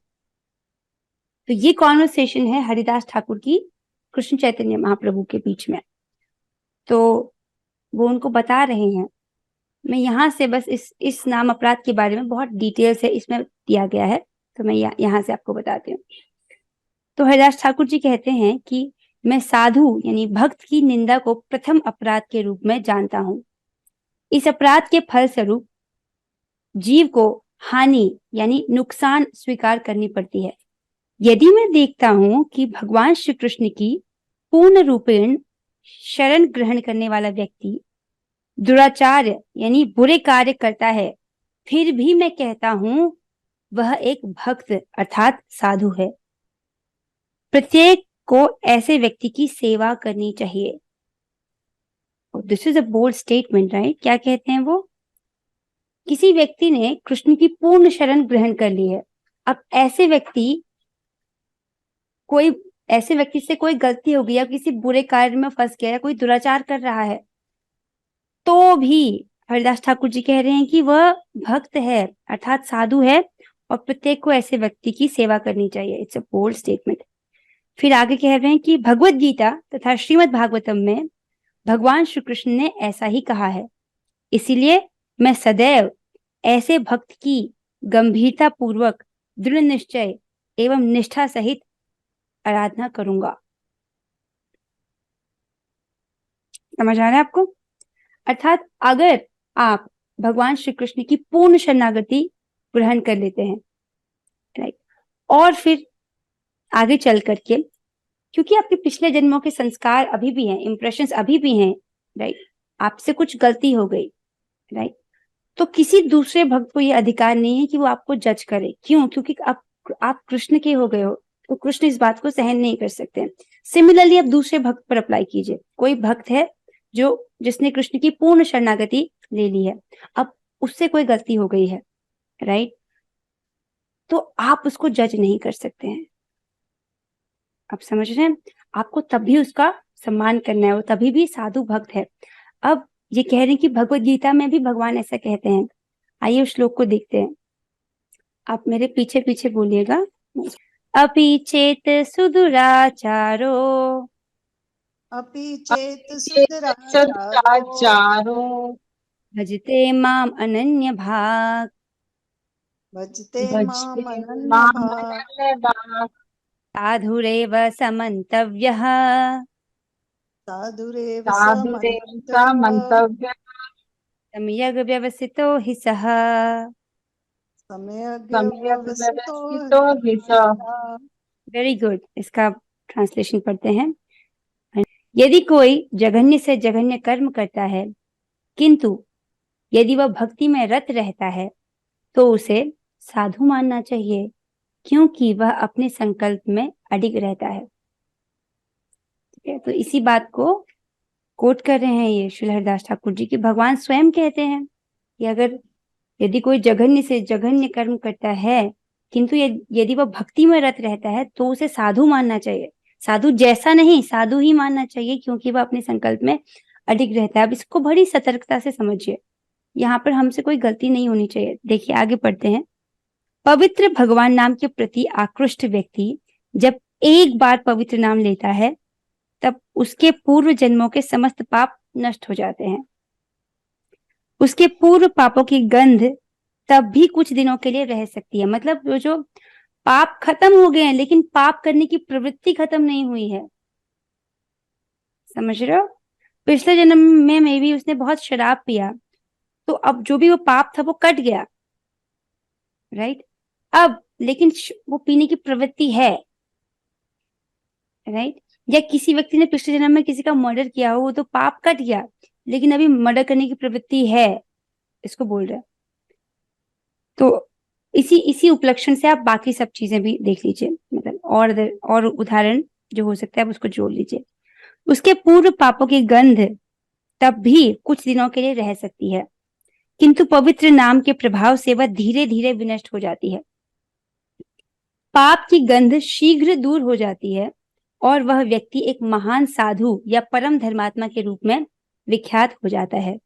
तो ये कॉन्वर्सेशन है हरिदास ठाकुर की कृष्ण चैतन्य महाप्रभु के बीच में। तो वो उनको बता रहे हैं। मैं यहाँ से बस इस नाम अपराध के बारे में बहुत डिटेल से इसमें दिया गया है, तो मैं यहाँ से आपको बताती हूँ। तो हरिदास ठाकुर जी कहते हैं कि मैं साधु यानी भक्त की निंदा को प्रथम अपराध के रूप में जानता हूँ। इस अपराध के फल स्वरूप जीव को हानि यानी नुकसान स्वीकार करनी पड़ती है। यदि मैं देखता हूं कि भगवान श्री कृष्ण की पूर्ण रूपेण शरण ग्रहण करने वाला व्यक्ति दुराचार यानी बुरे कार्य करता है, फिर भी मैं कहता हूं वह एक भक्त अर्थात साधु है। प्रत्येक को ऐसे व्यक्ति की सेवा करनी चाहिए। This is a bold statement, right? क्या कहते हैं वो? किसी व्यक्ति ने कृष्ण की पूर्ण शरण ग्रहण कर ली है। अब ऐसे व्यक्ति से कोई गलती हो गई या किसी बुरे कार्य में फंस गया या कोई दुराचार कर रहा है, तो भी हरिदास ठाकुर जी कह रहे हैं कि वह भक्त है अर्थात साधु है और प्रत्येक को ऐसे व्यक्ति की सेवा करनी चाहिए। It's a bold statement. फिर आगे कह रहे हैं कि भगवत गीता तथा श्रीमद् भागवतम में भगवान श्री कृष्ण ने ऐसा ही कहा है। इसीलिए मैं सदैव ऐसे भक्त की गंभीरता पूर्वक दृढ़ निश्चय एवं निष्ठा सहित आराधना करूंगा। समझ आ रहा है आपको? अर्थात अगर आप भगवान श्री कृष्ण की पूर्ण शरणागति ग्रहण कर लेते हैं, राइट, और फिर आगे चल करके, क्योंकि आपके पिछले जन्मों के संस्कार अभी भी हैं, इंप्रेशंस अभी भी हैं, राइट, आपसे कुछ गलती हो गई, राइट, तो किसी दूसरे भक्त को यह अधिकार नहीं है कि वो आपको जज करे। क्यों? क्योंकि आप कृष्ण के हो गए हो, तो कृष्ण इस बात को सहन नहीं कर सकते। सिमिलरली आप दूसरे भक्त पर अप्लाई कीजिए। कोई भक्त है जिसने कृष्ण की पूर्ण शरणागति ले ली है, अब उससे कोई गलती हो गई है, राइट, तो आप उसको जज नहीं कर सकते हैं। आप समझ रहे हैं? आपको तभी उसका सम्मान करना है, वो तभी भी साधु भक्त है। अब ये कह रहे हैं कि भगवत गीता में भी भगवान ऐसा कहते हैं। आइए उस श्लोक को देखते हैं। आप मेरे पीछे पीछे बोलिएगा। अपि चेत सुदुराचारो अपि चेत सदाचारो सुधराचारो भजते माम अनन्य भाग भजते भजते माम अनन्य माम भाग अनन्यभाक् साधुरेव समन्तव्यः साधुरेव साधुरेव स समन्तव्य मन्तव्यः सम्यग् व्यवसितो हि सः। सम्यग् सम्यक् व्यवसितो व्यवस्थितो हि सः। Very good. इसका ट्रांसलेशन पढ़ते हैं। यदि कोई जघन्य से जघन्य कर्म करता है, किंतु यदि वह भक्ति में रत रहता है, तो उसे साधु मानना चाहिए, क्योंकि वह अपने संकल्प में अडिग रहता है। ठीक है, तो इसी बात को कोट कर रहे हैं ये श्री हरिदास ठाकुर जी की। भगवान स्वयं कहते हैं कि अगर यदि कोई जघन्य से जघन्य कर्म करता है, किंतु यदि वह भक्ति में रत रहता है, तो उसे साधु मानना चाहिए। साधु जैसा नहीं, साधु ही मानना चाहिए, क्योंकि वह अपने संकल्प में अडिग रहता है। अब इसको बड़ी सतर्कता से समझिए, यहाँ पर हमसे कोई गलती नहीं होनी चाहिए। देखिए आगे पढ़ते हैं। पवित्र भगवान नाम के प्रति आकृष्ट व्यक्ति जब एक बार पवित्र नाम लेता है, तब उसके पूर्व जन्मों के समस्त पाप नष्ट हो जाते हैं। उसके पूर्व पापों की गंध तब भी कुछ दिनों के लिए रह सकती है। मतलब जो पाप खत्म हो गए हैं, लेकिन पाप करने की प्रवृत्ति खत्म नहीं हुई है। समझ रहे हो? पिछले जन्म में मे भी उसने बहुत शराब पिया, तो अब जो भी वो पाप था वो कट गया, राइट। अब लेकिन वो पीने की प्रवृत्ति है, राइट। या किसी व्यक्ति ने पिछले जन्म में किसी का मर्डर किया हो, वो तो पाप कट गया, लेकिन अभी मर्डर करने की प्रवृत्ति है, इसको बोल रहे हैं। तो इसी उपलक्षण से आप बाकी सब चीजें भी देख लीजिए। मतलब और उदाहरण जो हो सकता है आप उसको जोड़ लीजिए। उसके पूर्व पापों की गंध तब भी कुछ दिनों के लिए रह सकती है, किंतु पवित्र नाम के प्रभाव से वह धीरे धीरे विनष्ट हो जाती है। पाप की गंध शीघ्र दूर हो जाती है और वह व्यक्ति एक महान साधु या परम धर्मात्मा के रूप में विख्यात हो जाता है।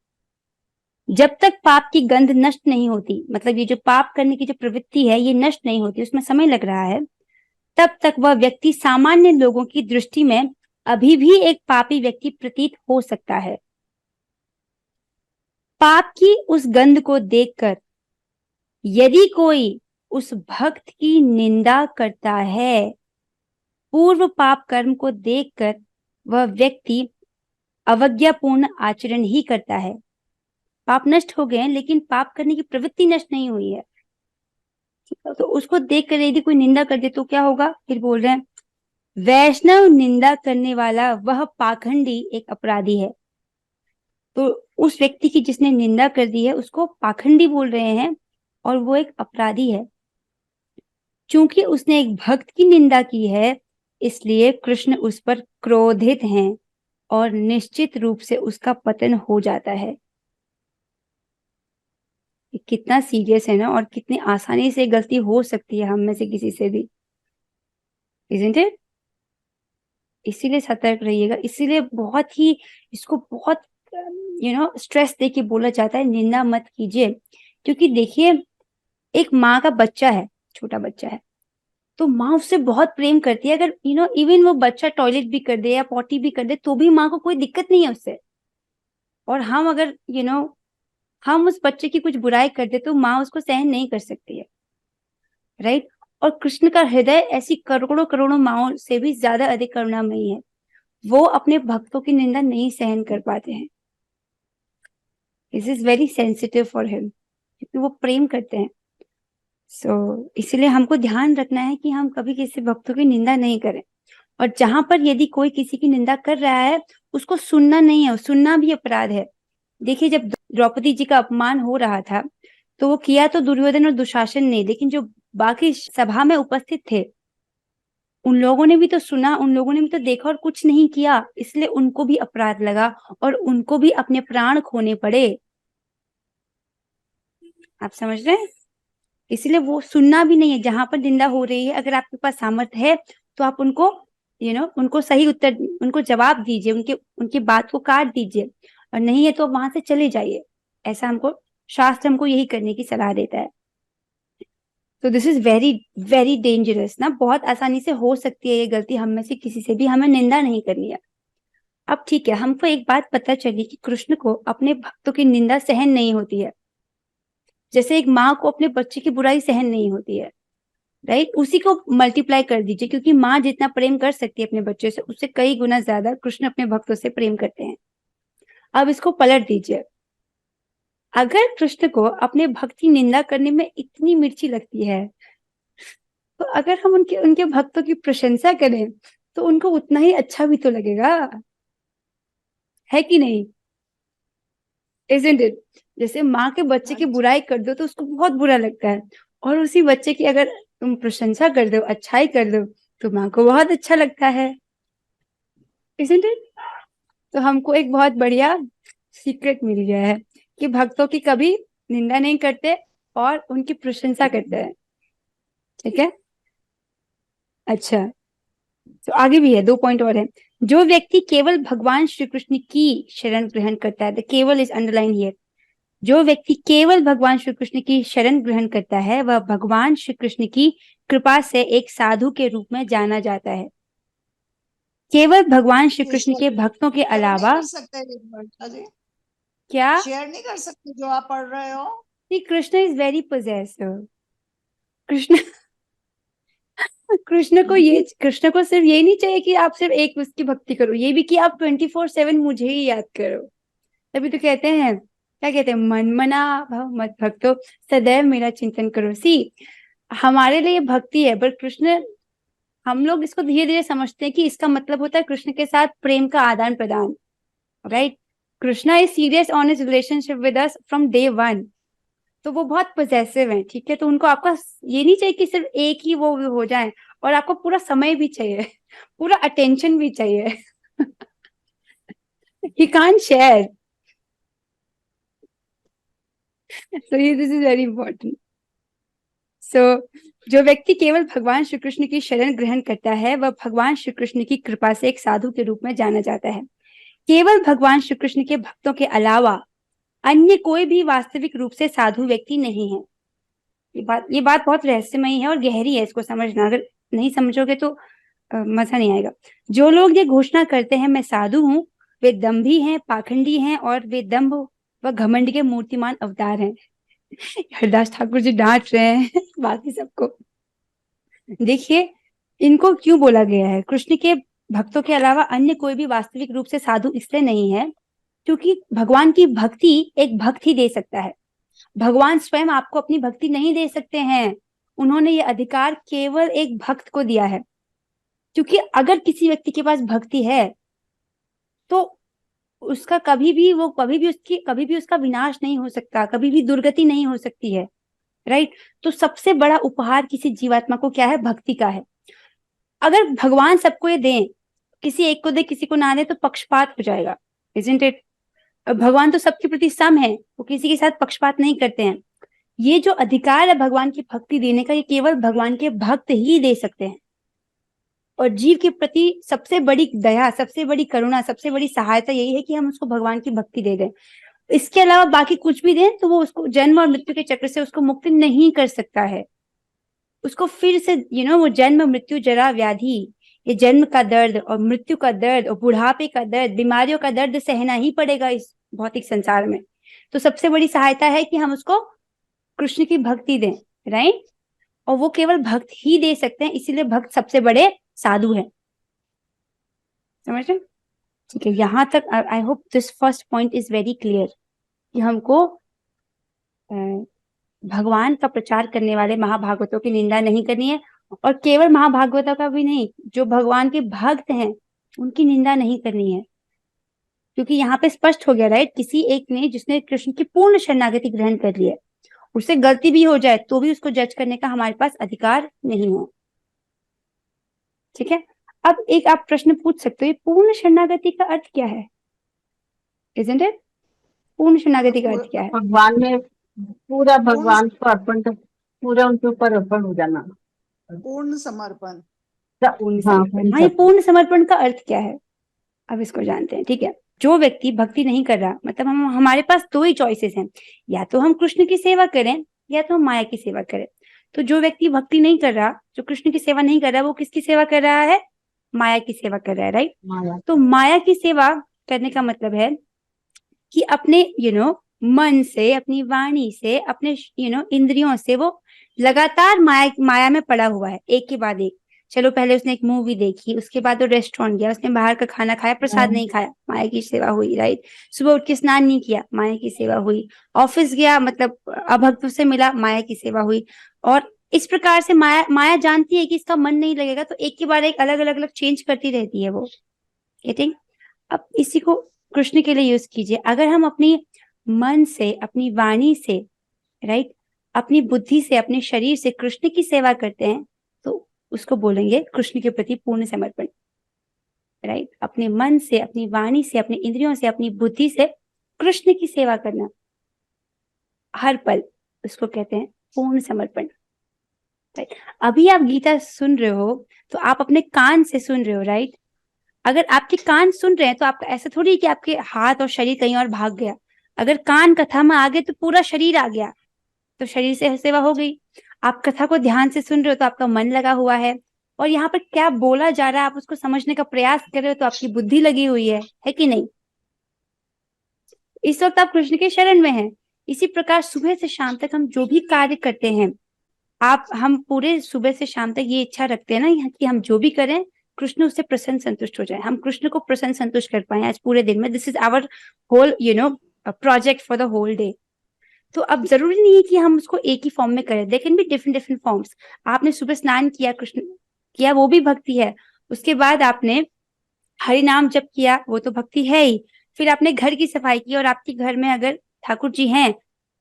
जब तक पाप की गंध नष्ट नहीं होती, मतलब ये जो पाप करने की जो प्रवृत्ति है ये नष्ट नहीं होती, उसमें समय लग रहा है, तब तक वह व्यक्ति सामान्य लोगों की दृष्टि में अभी भी एक पापी व्यक्ति प्रतीत हो सकता है। पाप की उस गंध को देखकर यदि कोई उस भक्त की निंदा करता है, पूर्व पाप कर्म को देखकर वह व्यक्ति अवज्ञापूर्ण आचरण ही करता है। पाप नष्ट हो गए हैं लेकिन पाप करने की प्रवृत्ति नष्ट नहीं हुई है, तो उसको देखकर यदि कोई निंदा कर दे तो क्या होगा? फिर बोल रहे हैं वैष्णव निंदा करने वाला वह पाखंडी एक अपराधी है। तो उस व्यक्ति की जिसने निंदा कर दी है उसको पाखंडी बोल रहे हैं और वो एक अपराधी है। चूंकि उसने एक भक्त की निंदा की है इसलिए कृष्ण उस पर क्रोधित हैं और निश्चित रूप से उसका पतन हो जाता है। ये कितना सीरियस है ना, और कितनी आसानी से गलती हो सकती है हम में से किसी से भी, isn't it? इसीलिए सतर्क रहिएगा, इसीलिए बहुत ही इसको बहुत स्ट्रेस दे के बोला जाता है निंदा मत कीजिए। क्योंकि देखिए एक माँ का बच्चा है, छोटा बच्चा है, तो माँ उससे बहुत प्रेम करती है। अगर इवन वो बच्चा टॉयलेट भी कर दे या पॉटी भी कर दे तो भी माँ को कोई दिक्कत नहीं है उससे। और हम अगर हम उस बच्चे की कुछ बुराई कर दे तो माँ उसको सहन नहीं कर सकती है, राइट। और कृष्ण का हृदय ऐसी करोड़ों करोड़ों माँओं से भी ज्यादा अधिक करुणामयी है। वो अपने भक्तों की निंदा नहीं सहन कर पाते हैं। This is very sensitive for him, क्योंकि वो प्रेम करते हैं। इसलिए हमको ध्यान रखना है कि हम कभी किसी भक्तों की निंदा नहीं करें। और जहां पर यदि कोई किसी की निंदा कर रहा है उसको सुनना नहीं है, सुनना भी अपराध है। देखिए जब द्रौपदी जी का अपमान हो रहा था तो वो किया तो दुर्योधन और दुशासन ने, लेकिन जो बाकी सभा में उपस्थित थे उन लोगों ने भी तो सुना, उन लोगों ने भी तो देखा और कुछ नहीं किया, इसलिए उनको भी अपराध लगा और उनको भी अपने प्राण खोने पड़े। आप समझ रहे हैं? इसलिए वो सुनना भी नहीं है। जहां पर निंदा हो रही है अगर आपके पास सामर्थ्य है तो आप उनको उनको सही उत्तर, उनको जवाब दीजिए, उनकी बात को काट दीजिए, और नहीं है तो वहां से चले जाइए। ऐसा हमको शास्त्र हमको यही करने की सलाह देता है। तो this is very very dangerous ना, बहुत आसानी से हो सकती है ये गलती हम में से किसी से भी। हमें निंदा नहीं करनी है। अब ठीक है, हमको एक बात पता चली कि कृष्ण को अपने भक्तों की निंदा सहन नहीं होती है, जैसे एक माँ को अपने बच्चे की बुराई सहन नहीं होती है, राइट। उसी को मल्टीप्लाई कर दीजिए, क्योंकि माँ जितना प्रेम कर सकती है अपने बच्चे से उससे कई गुना ज्यादा कृष्ण अपने भक्तों से प्रेम करते हैं। अब इसको पलट दीजिए। अगर कृष्ण को अपने भक्त की निंदा करने में इतनी मिर्ची लगती है तो अगर हम उनके उनके भक्तों की प्रशंसा करें तो उनको उतना ही अच्छा भी तो लगेगा, है कि नहीं? Isn't it? जैसे माँ के बच्चे की बुराई कर दो तो उसको बहुत बुरा लगता है, और उसी बच्चे की अगर तुम प्रशंसा कर दो, अच्छाई कर दो, तो माँ को बहुत अच्छा लगता है। Isn't it? तो हमको एक बहुत बढ़िया सीक्रेट मिल गया है कि भक्तों की कभी निंदा नहीं करते और उनकी प्रशंसा करते हैं। ठीक है, अच्छा, तो आगे भी है, 2 पॉइंट और है। जो व्यक्ति केवल भगवान श्री कृष्ण की शरण ग्रहण करता है, द केवल इज अंडरलाइन हियर। जो व्यक्ति केवल भगवान श्री कृष्ण की शरण ग्रहण करता है वह भगवान श्री कृष्ण की कृपा से एक साधु के रूप में जाना जाता है। केवल भगवान श्री कृष्ण के भक्तों के अलावा जी क्या शेयर नहीं कर सकते जो आप पढ़ रहे हो? Krishna is very possessive. Krishna Krishna को सिर्फ ये नहीं चाहिए कि आप सिर्फ एक उसकी भक्ति करो, ये भी कि आप 24/7 मुझे ही याद करो। तभी तो कहते हैं, क्या कहते हैं, मन मना भव मत भक्तो सदैव मेरा चिंतन करो। हमारे लिए भक्ति है, बट कृष्ण, हम लोग इसको धीरे धीरे समझते हैं कि इसका मतलब होता है कृष्ण के साथ प्रेम का आदान प्रदान, right. Krishna is serious on his relationship with us from day 1। तो वो बहुत पोजेसिव है, ठीक है। तो उनको आपका ये नहीं चाहिए कि सिर्फ एक ही वो हो जाए और आपको पूरा समय भी चाहिए, पूरा अटेंशन भी चाहिए। He can't share. So this is very important. So जो व्यक्ति केवल भगवान श्री कृष्ण की शरण ग्रहण करता है वह भगवान श्री कृष्ण की कृपा से एक साधु के रूप में जाना जाता है। केवल भगवान श्री कृष्ण के भक्तों के अलावा अन्य कोई भी वास्तविक रूप से साधु व्यक्ति नहीं है। ये बात बहुत रहस्यमयी है और गहरी है, इसको समझना। अगर नहीं समझोगे तो मजा नहीं आएगा। जो लोग ये घोषणा करते हैं मैं साधु हूँ, वे दंभी हैं, पाखंडी हैं और वे दंभ व घमंड के मूर्तिमान अवतार हैं। हरदास ठाकुर जी डांट रहे हैं बाकी सबको। देखिए इनको क्यों बोला गया है, कृष्ण के भक्तों के अलावा अन्य कोई भी वास्तविक रूप से साधु इसलिए नहीं है क्योंकि भगवान की भक्ति एक भक्त ही दे सकता है। भगवान स्वयं आपको अपनी भक्ति नहीं दे सकते हैं, उन्होंने ये अधिकार केवल एक भक्त को दिया है। क्योंकि अगर किसी व्यक्ति के पास भक्ति है तो उसका कभी भी उसका विनाश नहीं हो सकता, कभी भी दुर्गति नहीं हो सकती है, राइट। तो सबसे बड़ा उपहार किसी जीवात्मा को क्या है, भक्ति का है। अगर भगवान सबको ये दें, किसी एक को दे किसी को ना दे तो पक्षपात हो जाएगा, इजंट इट। भगवान तो सबके प्रति सम है, वो किसी के साथ पक्षपात नहीं करते हैं। ये जो अधिकार है भगवान की भक्ति देने का, ये केवल भगवान के भक्त ही दे सकते हैं। और जीव के प्रति सबसे बड़ी दया, सबसे बड़ी करुणा, सबसे बड़ी सहायता यही है कि हम उसको भगवान की भक्ति दे दें। इसके अलावा बाकी कुछ भी दें तो वो उसको जन्म और मृत्यु के चक्र से उसको मुक्त नहीं कर सकता है। उसको फिर से वो जन्म मृत्यु जरा व्याधि, ये जन्म का दर्द और मृत्यु का दर्द और बुढ़ापे का दर्द, बीमारियों का दर्द सहना ही पड़ेगा इस भौतिक संसार में। तो सबसे बड़ी सहायता है कि हम उसको कृष्ण की भक्ति दें, राइट। और वो केवल भक्त ही दे सकते हैं, इसीलिए भक्त सबसे बड़े साधु हैं। समझ रहे? ठीक है, यहाँ तक I hope this first point is very clear कि हमको भगवान का प्रचार करने वाले महाभागवतों की निंदा नहीं करनी है, और केवल महाभागवतों का भी नहीं, जो भगवान के भक्त हैं उनकी निंदा नहीं करनी है। क्योंकि यहाँ पे स्पष्ट हो गया, राइट, किसी एक ने जिसने कृष्ण की पूर्ण शरणागति ग्रहण कर ली है, उससे गलती भी हो जाए तो भी उसको जज करने का हमारे पास अधिकार नहीं है। ठीक है, अब एक आप प्रश्न पूछ सकते हो, ये पूर्ण शरणागति का अर्थ क्या है? Isn't it? पूर्ण शरणागति का अर्थ क्या है? भगवान में पूरा भगवान को अर्पण कर, पूरा उनके ऊपर अर्पण हो जाना, पूर्ण समर्पण। पूर्ण समर्पण। हाँ, ये पूर्ण समर्पण का अर्थ क्या है, अब इसको जानते हैं। ठीक है, जो व्यक्ति भक्ति नहीं कर रहा, मतलब हमारे पास दो ही चॉइसेस हैं, या तो हम कृष्ण की सेवा करें या तो हम माया की सेवा करें। तो जो व्यक्ति भक्ति नहीं कर रहा, जो कृष्ण की सेवा नहीं कर रहा, वो किसकी सेवा कर रहा है? माया की सेवा कर रहा है, राइट। तो माया की सेवा करने का मतलब है कि अपने मन से, अपनी वाणी से, अपने इंद्रियों से वो लगातार माया में पड़ा हुआ है, एक के बाद एक। चलो पहले उसने एक मूवी देखी, उसके बाद वो रेस्टोरेंट गया, उसने बाहर का खाना खाया, प्रसाद नहीं खाया, माया की सेवा हुई, राइट। सुबह उठ के स्नान नहीं किया, माया की सेवा हुई। ऑफिस गया, मतलब अभक्तों से मिला, माया की सेवा हुई। और इस प्रकार से माया जानती है कि इसका मन नहीं लगेगा, तो एक के बाद एक अलग अलग चेंज करती रहती है वो। ठीक, अब इसी को कृष्ण के लिए यूज कीजिए। अगर हम अपनी मन से, अपनी वाणी से, राइट, अपनी बुद्धि से, अपने शरीर से कृष्ण की सेवा करते हैं तो उसको बोलेंगे कृष्ण के प्रति पूर्ण समर्पण, राइट। अपने मन से, अपनी वाणी से, अपने इंद्रियों से, अपनी बुद्धि से कृष्ण की सेवा करना हर पल, उसको कहते हैं पूर्ण समर्पण, राइट। अभी आप गीता सुन रहे हो तो आप अपने कान से सुन रहे हो, राइट। अगर आपके कान सुन रहे हैं तो आपका ऐसा थोड़ी कि आपके हाथ और शरीर कहीं और भाग गया। अगर कान कथा में आ गए तो पूरा शरीर आ गया, तो शरीर से सेवा हो गई। आप कथा को ध्यान से सुन रहे हो तो आपका मन लगा हुआ है, और यहाँ पर क्या बोला जा रहा है आप उसको समझने का प्रयास कर रहे हो, तो आपकी बुद्धि लगी हुई है कि नहीं? इस वक्त आप कृष्ण के शरण में हैं। इसी प्रकार सुबह से शाम तक हम जो भी कार्य करते हैं, हम पूरे सुबह से शाम तक ये इच्छा रखते हैं ना कि हम जो भी करें कृष्ण उससे प्रसन्न संतुष्ट हो जाए, हम कृष्ण को प्रसन्न संतुष्ट कर पाए आज पूरे दिन में। This is our whole project for the whole day. तो अब जरूरी नहीं है कि हम उसको एक ही फॉर्म में करें, they can be different forms. आपने सुबह स्नान किया, कृष्ण किया, वो भी भक्ति है। उसके बाद आपने हरि नाम जप किया, वो तो भक्ति है ही। फिर आपने घर की सफाई की, और आपके घर में अगर ठाकुर जी हैं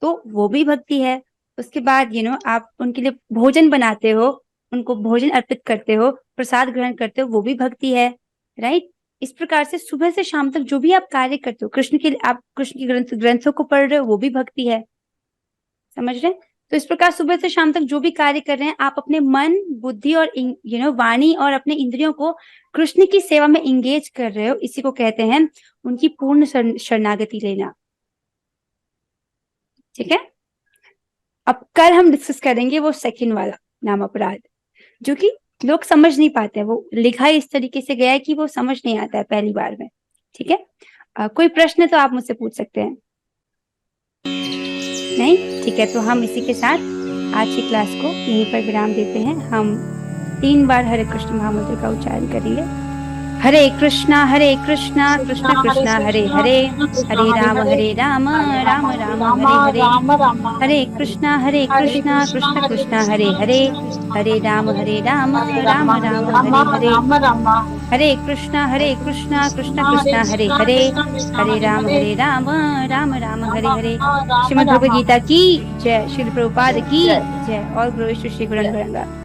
तो वो भी भक्ति है। उसके बाद आप उनके लिए भोजन बनाते हो, उनको भोजन अर्पित करते हो, प्रसाद ग्रहण करते हो, वो भी भक्ति है, राइट। इस प्रकार से सुबह से शाम तक जो भी आप कार्य करते हो, आप कृष्ण के ग्रंथों को पढ़ रहे हो, वो भी भक्ति है, समझ रहे हैं। तो इस प्रकार सुबह से शाम तक जो भी कार्य कर रहे हैं, आप अपने मन, बुद्धि और वाणी और अपने इंद्रियों को कृष्ण की सेवा में इंगेज कर रहे हो, इसी को कहते हैं उनकी पूर्ण शरणागति लेना। ठीक है। अब कल हम डिस्कस करेंगे वो सेकंड वाला नाम अपराध, जो कि लोग समझ नहीं पाते हैं। वो लिखा इस तरीके से गया है कि वो समझ नहीं आता है पहली बार में। ठीक है। कोई प्रश्न तो आप मुझसे पूछ सकते हैं? नहीं? ठीक है, तो हम इसी के साथ आज की क्लास को यहीं पर विराम देते हैं। हम 3 बार हरे कृष्ण महामंत्र का उच्चारण करेंगे। हरे कृष्णा कृष्ण कृष्ण हरे हरे, हरे राम राम राम हरे हरे, हरे कृष्णा कृष्ण कृष्ण हरे हरे, हरे राम राम राम हरे हरे, हरे कृष्णा कृष्ण कृष्ण हरे हरे, हरे राम राम राम हरे हरे। श्रीमद् भगवद गीता की जय, श्रील प्रभुपाद की जय। और गुरु श्री गुरु